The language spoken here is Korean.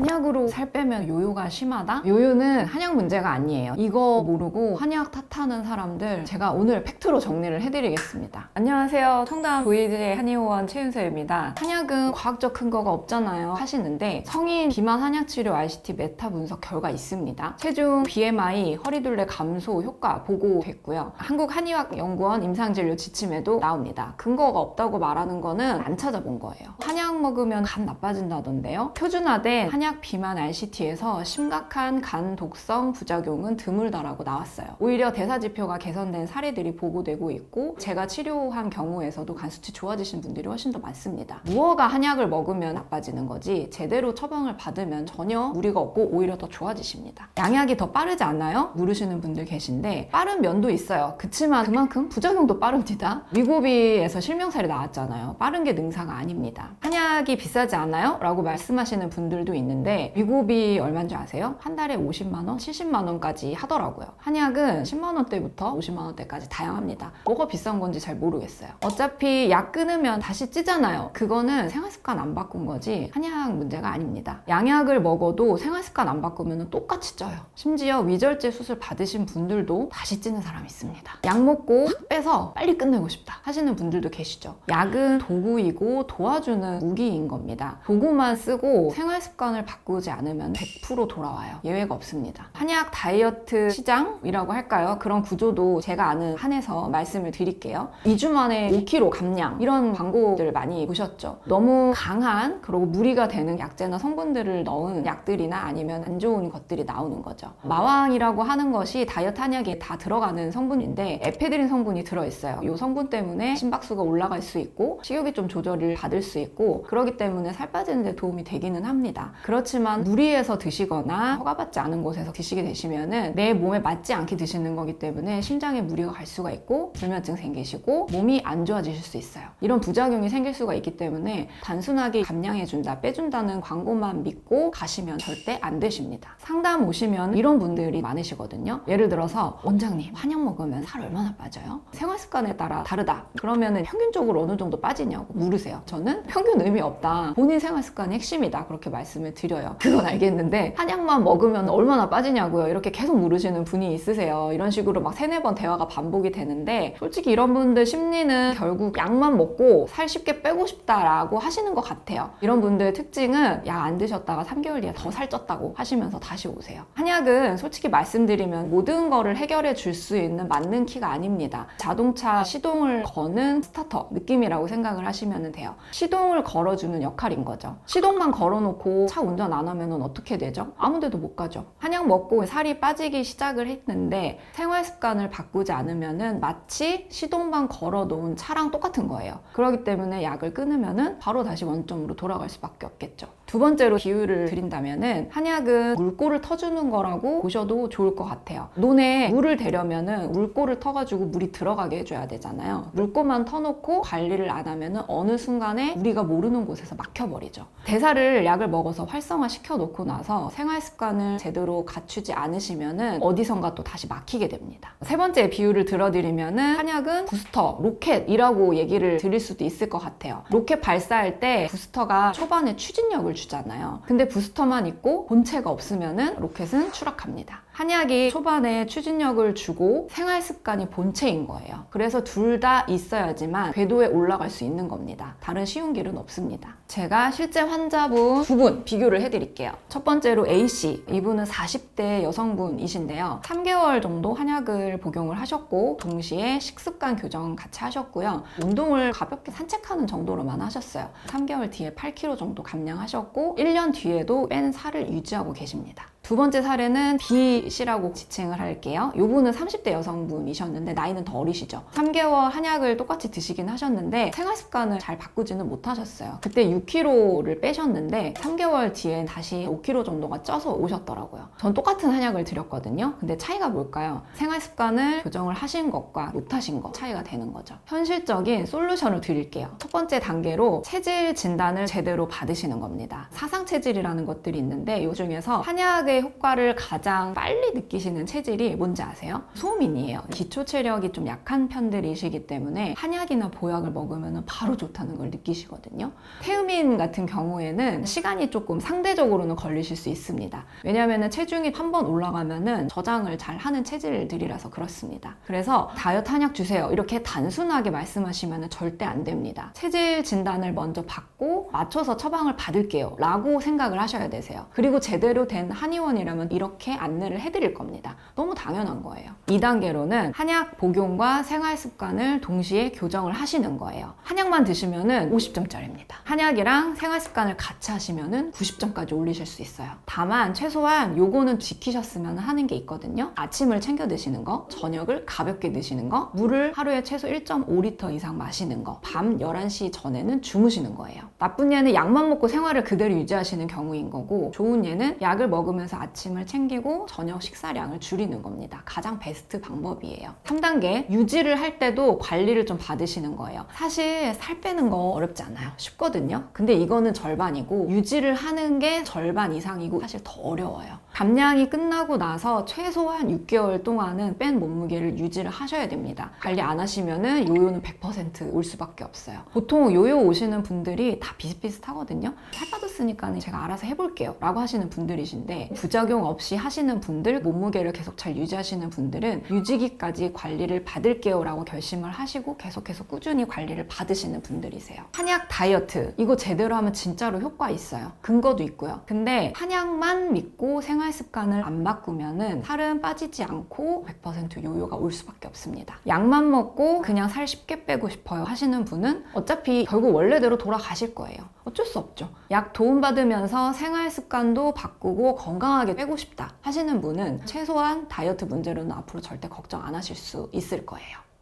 한약으로 살 빼면 요요가 심하다? 요요는 한약 문제가 아니에요. 이거 모르고 한약 탓하는 사람들 제가 오늘 팩트로 정리를 해드리겠습니다. 안녕하세요. 청담 VJ 한의원 최윤서입니다. 한약은 과학적 근거가 없잖아요 하시는데 성인 비만 한약 치료 RCT 메타 분석 결과 있습니다. 체중, BMI, 허리둘레 감소 효과 보고됐고요. 한국한의학연구원 임상진료 지침에도 나옵니다. 근거가 없다고 말하는 거는 안 찾아본 거예요. 한약 먹으면 간 나빠진다던데요. 표준화된 한약 비만 RCT에서 심각한 간 독성 부작용은 드물다라고 나왔어요. 오히려 대사지표가 개선된 사례들이 보고되고 있고 제가 치료한 경우에서도 간 수치 좋아지신 분들이 훨씬 더 많습니다. 무허가 한약을 먹으면 나빠지는 거지 제대로 처방을 받으면 전혀 무리가 없고 오히려 더 좋아지십니다. 양약이 더 빠르지 않나요? 물으시는 분들 계신데 빠른 면도 있어요. 그치만 그만큼 부작용도 빠릅니다. 위고비에서 실명사례 나왔잖아요. 빠른 게 능사가 아닙니다. 한약이 비싸지 않아요? 라고 말씀하시는 분들도 있는데 위고비 얼마인 줄 아세요? 한 달에 50만원, 70만원까지 하더라고요. 한약은 10만원대부터 50만원대까지 다양합니다. 뭐가 비싼 건지 잘 모르겠어요. 어차피 약 끊으면 다시 찌잖아요. 그거는 생활습관 안 바꾼 거지 한약 문제가 아닙니다. 양약을 먹어도 생활습관 안 바꾸면 똑같이 쪄요. 심지어 위절제 수술 받으신 분들도 다시 찌는 사람이 있습니다. 약 먹고 확 빼서 빨리 끝내고 싶다 하시는 분들도 계시죠. 약은 도구이고 도와주는 무기인 겁니다. 도구만 쓰고 생활습관을 바꾸지 않으면 100% 돌아와요. 예외가 없습니다. 한약 다이어트 시장이라고 할까요? 그런 구조도 제가 아는 한에서 말씀을 드릴게요. 2주 만에 5kg 감량 이런 광고들 많이 보셨죠? 너무 강한 그리고 무리가 되는 약재나 성분들을 넣은 약들이나 아니면 안 좋은 것들이 나오는 거죠. 마왕이라고 하는 것이 다이어트 한약에 다 들어가는 성분인데 에페드린 성분이 들어있어요. 이 성분 때문에 심박수가 올라갈 수 있고 식욕이 좀 조절을 받을 수 있고 그렇기 때문에 살 빠지는 데 도움이 되기는 합니다. 그렇지만 무리해서 드시거나 허가받지 않은 곳에서 드시게 되시면은 내 몸에 맞지 않게 드시는 거기 때문에 심장에 무리가 갈 수가 있고 불면증 생기시고 몸이 안 좋아지실 수 있어요. 이런 부작용이 생길 수가 있기 때문에 단순하게 감량해준다, 빼준다는 광고만 믿고 가시면 절대 안 되십니다. 상담 오시면 이런 분들이 많으시거든요. 예를 들어서 원장님 한약 먹으면 살 얼마나 빠져요? 생활습관에 따라 다르다. 그러면은 평균적으로 어느 정도 빠지냐고 물으세요. 저는 평균 의미 없다. 본인 생활습관이 핵심이다. 그렇게 말씀을 드려요. 그건 알겠는데 한약만 먹으면 얼마나 빠지냐고요. 이렇게 계속 물으시는 분이 있으세요. 이런 식으로 막 3-4번 대화가 반복이 되는데 솔직히 이런 분들 심리는 결국 약만 먹고 살 쉽게 빼고 싶다라고 하시는 것 같아요. 이런 분들의 특징은 약 안 드셨다가 3개월 뒤에 더 살쪘다고 하시면서 다시 오세요. 한약은 솔직히 말씀드리면 모든 거를 해결해 줄 수 있는 맞는 키가 아닙니다. 자동차 시동을 거는 스타터 느낌이라고 생각을 하시면 돼요. 시동을 걸어주는 역할인 거죠. 시동만 걸어놓고 차 운전 안 하면 어떻게 되죠? 아무 데도 못 가죠. 한약 먹고 살이 빠지기 시작을 했는데 생활 습관을 바꾸지 않으면 마치 시동만 걸어놓은 차랑 똑같은 거예요. 그렇기 때문에 약을 끊으면 바로 다시 원점으로 돌아갈 수밖에 없겠죠. 두 번째로 비유를 드린다면 한약은 물꼬를 터주는 거라고 보셔도 좋을 것 같아요. 논에 물을 대려면 물꼬를 터가지고 물이 들어가게 해줘야 되잖아요. 물꼬만 터놓고 관리를 안 하면 어느 순간에 우리가 모르는 곳에서 막혀버리죠. 대사를 약을 먹어서 활성화 시켜놓고 나서 생활습관을 제대로 갖추지 않으시면 어디선가 또 다시 막히게 됩니다. 세 번째 비유를 들어드리면 한약은 부스터, 로켓이라고 얘기를 드릴 수도 있을 것 같아요. 로켓 발사할 때 부스터가 초반에 추진력을 주잖아요. 근데 부스터만 있고 본체가 없으면 로켓은 추락합니다. 한약이 초반에 추진력을 주고 생활습관이 본체인 거예요. 그래서 둘 다 있어야지만 궤도에 올라갈 수 있는 겁니다. 다른 쉬운 길은 없습니다. 제가 실제 환자분 2분 비교를 해드릴게요. 첫 번째로 A씨, 이분은 40대 여성분이신데요. 3개월 정도 한약을 복용을 하셨고 동시에 식습관 교정 같이 하셨고요. 운동을 가볍게 산책하는 정도로만 하셨어요. 3개월 뒤에 8kg 정도 감량하셨고 1년 뒤에도 뺀 살을 유지하고 계십니다. 두 번째 사례는 B씨라고 지칭을 할게요. 이분은 30대 여성분이셨는데 나이는 더 어리시죠. 3개월 한약을 똑같이 드시긴 하셨는데 생활습관을 잘 바꾸지는 못하셨어요. 그때 6kg를 빼셨는데 3개월 뒤엔 다시 5kg 정도가 쪄서 오셨더라고요. 전 똑같은 한약을 드렸거든요. 근데 차이가 뭘까요? 생활습관을 교정을 하신 것과 못하신 것 차이가 되는 거죠. 현실적인 솔루션을 드릴게요. 첫 번째 단계로 체질 진단을 제대로 받으시는 겁니다. 사상체질이라는 것들이 있는데 이 중에서 한약의 한약의 효과를 가장 빨리 느끼시는 체질이 뭔지 아세요? 소민이에요. 기초 체력이 좀 약한 편들이시기 때문에 한약이나 보약을 먹으면 바로 좋다는 걸 느끼시거든요. 태음인 같은 경우에는 시간이 조금 상대적으로는 걸리실 수 있습니다. 왜냐하면 체중이 한번 올라가면은 저장을 잘 하는 체질들이라서 그렇습니다. 그래서 다이어트 한약 주세요 이렇게 단순하게 말씀하시면 절대 안 됩니다. 체질 진단을 먼저 받고 맞춰서 처방을 받을게요 라고 생각을 하셔야 되세요. 그리고 제대로 된 한의원이라면 이렇게 안내를 해드릴 겁니다. 너무 당연한 거예요. 2단계로는 한약 복용과 생활 습관을 동시에 교정을 하시는 거예요. 한약만 드시면은 50점짜리입니다. 한약이랑 생활 습관을 같이 하시면은 90점까지 올리실 수 있어요. 다만 최소한 요거는 지키셨으면 하는 게 있거든요. 아침을 챙겨 드시는 거, 저녁을 가볍게 드시는 거, 물을 하루에 최소 1.5리터 이상 마시는 거, 밤 11시 전에는 주무시는 거예요. 나쁜 예는 약만 먹고 생활을 그대로 유지하시는 경우인 거고, 좋은 예는 약을 먹으면서 아침을 챙기고 저녁 식사량을 줄이는 겁니다. 가장 베스트 방법이에요. 3단계, 유지를 할 때도 관리를 좀 받으시는 거예요. 사실 살 빼는 거 어렵지 않아요. 쉽거든요. 근데 이거는 절반이고 유지를 하는 게 절반 이상이고 사실 더 어려워요. 감량이 끝나고 나서 최소한 6개월 동안은 뺀 몸무게를 유지를 하셔야 됩니다. 관리 안 하시면은 요요는 100% 올 수밖에 없어요. 보통 요요 오시는 분들이 다 비슷비슷하거든요. 살 빠졌으니까 제가 알아서 해볼게요 라고 하시는 분들이신데, 부작용 없이 하시는 분들, 몸무게를 계속 잘 유지하시는 분들은 유지기까지 관리를 받을게요 라고 결심을 하시고 계속해서 꾸준히 관리를 받으시는 분들이세요. 한약 다이어트 이거 제대로 하면 진짜로 효과 있어요. 근거도 있고요. 근데 한약만 믿고 생활 습관을 안 바꾸면은 살은 빠지지 않고 100% 요요가 올 수밖에 없습니다. 약만 먹고 그냥 살 쉽게 빼고 싶어요 하시는 분은 어차피 결국 원래대로 돌아가실 거예요. 어쩔 수 없죠. 약 도움받으면서 생활 습관도 바꾸고 건강하게 빼고 싶다 하시는 분은 최소한 다이어트 문제로는 앞으로 절대 걱정 안 하실 수 있을 거예요.